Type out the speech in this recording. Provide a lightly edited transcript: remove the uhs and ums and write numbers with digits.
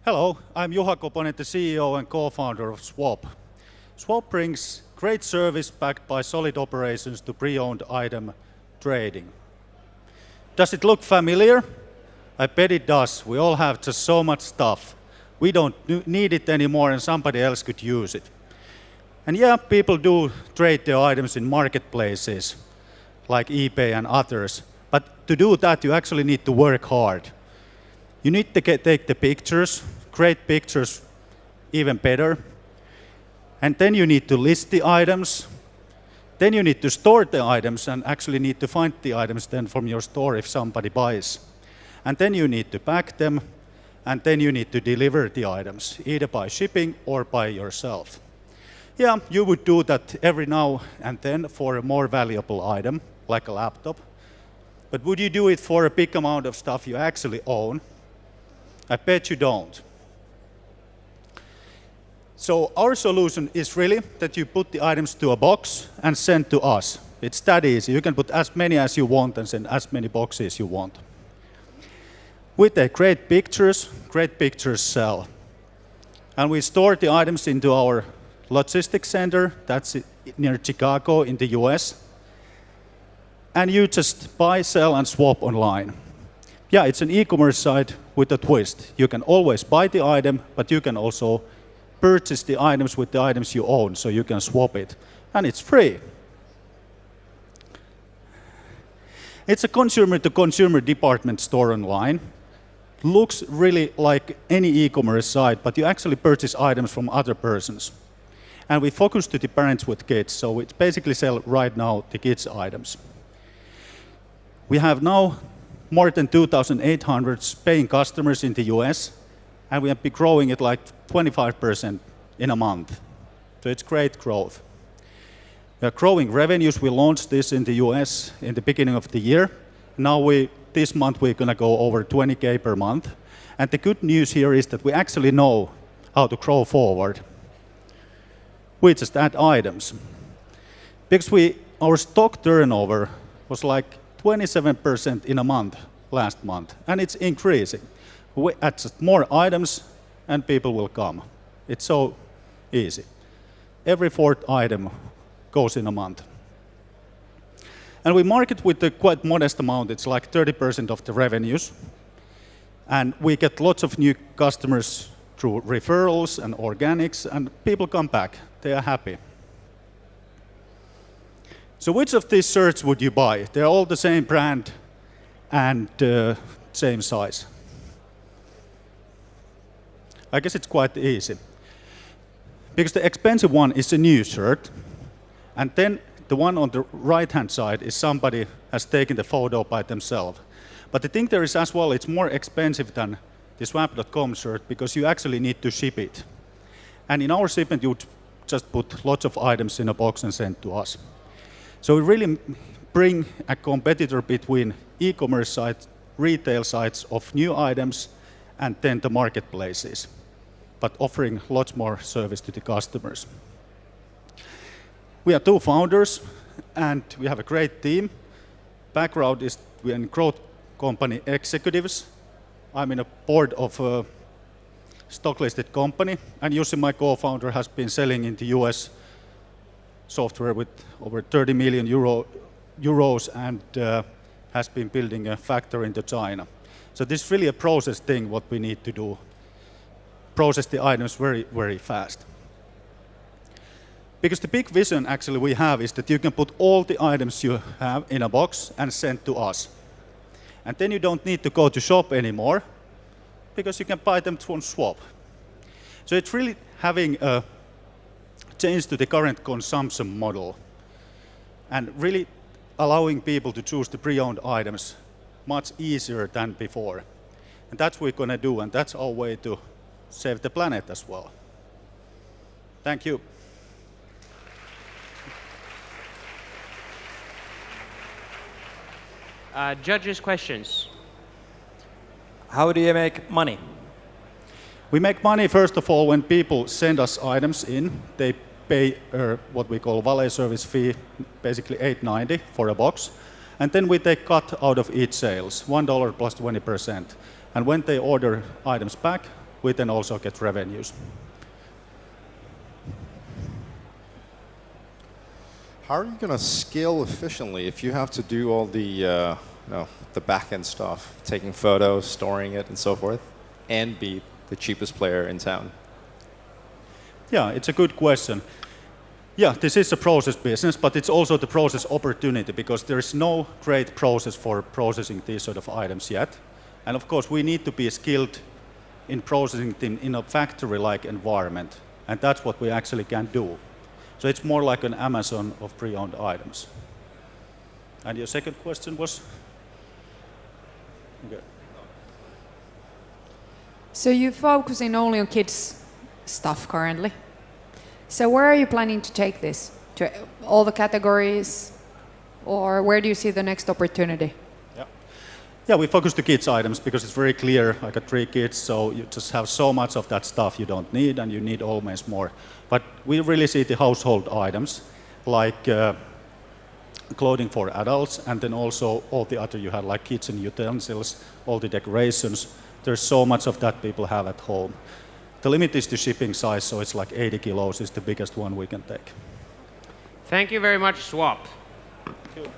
Hello, I'm Juha Koponen, the CEO and co-founder of Swap. Swap brings great service backed by solid operations to pre-owned item trading. Does it look familiar? I bet it does. We all have just so much stuff. We don't need it anymore and somebody else could use it. And yeah, people do trade their items in marketplaces like eBay and others. But to do that, you actually need to work hard. You need to take the pictures, great pictures, even better. And then you need to list the items. Then you need to store the items and actually need to find the items then from your store if somebody buys. And then you need to pack them, and then you need to deliver the items, either by shipping or by yourself. Yeah, you would do that every now and then for a more valuable item, like a laptop. But would you do it for a big amount of stuff you actually own? I bet you don't. So our solution is really that you put the items to a box and send to us. It's that easy. You can put as many as you want and send as many boxes you want. We take great pictures sell. And we store the items into our logistics center, that's near Chicago in the US. And you just buy, sell, and swap online. Yeah, it's an e-commerce site with a twist. You can always buy the item, but you can also purchase the items with the items you own, so you can swap it. And it's free. It's a consumer-to-consumer department store online. Looks really like any e-commerce site, but you actually purchase items from other persons. And we focus to the parents with kids, so we basically sell right now the kids' items. We have now more than 2,800 paying customers in the US, and we have been growing it like 25% in a month. So it's great growth. We are growing revenues. We launched this in the US in the beginning of the year. Now this month we're going to go over 20K per month. And the good news here is that we actually know how to grow forward. We just add items. Because our stock turnover was like 27% in a month last month, and it's increasing. We add just more items and people will come. It's so easy. Every fourth item goes in a month. And we market with a quite modest amount. It's like 30% of the revenues. And we get lots of new customers through referrals and organics, and people come back. They are happy. So which of these shirts would you buy? They're all the same brand and same size. I guess it's quite easy. Because the expensive one is a new shirt, and then the one on the right-hand side is somebody has taken the photo by themselves. But the thing there is as well, it's more expensive than the swap.com shirt because you actually need to ship it. And in our shipment, you just put lots of items in a box and send to us. So we really bring a competitor between e-commerce sites, retail sites of new items, and then the marketplaces, but offering lots more service to the customers. We are two founders, and we have a great team. Background is we're in growth company executives. I'm in a board of a stock-listed company, and Jussi, my co-founder, has been selling in the US software with over 30 million euros and has been building a factory in China. So this is really a process thing, what we need to do. Process the items very, very fast. Because the big vision actually we have is that you can put all the items you have in a box and send to us. And then you don't need to go to shop anymore because you can buy them from Swap. So it's really having a change to the current consumption model and really allowing people to choose the pre-owned items much easier than before. And that's what we're going to do, and that's our way to save the planet as well. Thank you. Judges' questions. How do you make money? We make money, first of all, when people send us items in. They pay what we call valet service fee, basically $8.90 for a box. And then we take cut out of each sales, $1 plus 20%. And when they order items back, we then also get revenues. How are you going to scale efficiently if you have to do all the back-end stuff, taking photos, storing it, and so forth, and be the cheapest player in town? Yeah, it's a good question. Yeah, this is a process business, but it's also the process opportunity because there is no great process for processing these sort of items yet. And of course, we need to be skilled in processing them in a factory-like environment. And that's what we actually can do. So it's more like an Amazon of pre-owned items. And your second question was? Okay. So you're focusing only on kids stuff currently. So where are you planning to take this? To all the categories? Or where do you see the next opportunity? Yeah, we focus the kids items because it's very clear. I got 3 kids, so you just have so much of that stuff you don't need, and you need always more. But we really see the household items, like clothing for adults, and then also all the other you have, like kitchen utensils, all the decorations. There's so much of that people have at home. The limit is the shipping size, so it's like 80 kilos is the biggest one we can take. Thank you very much, Swap. Thank you.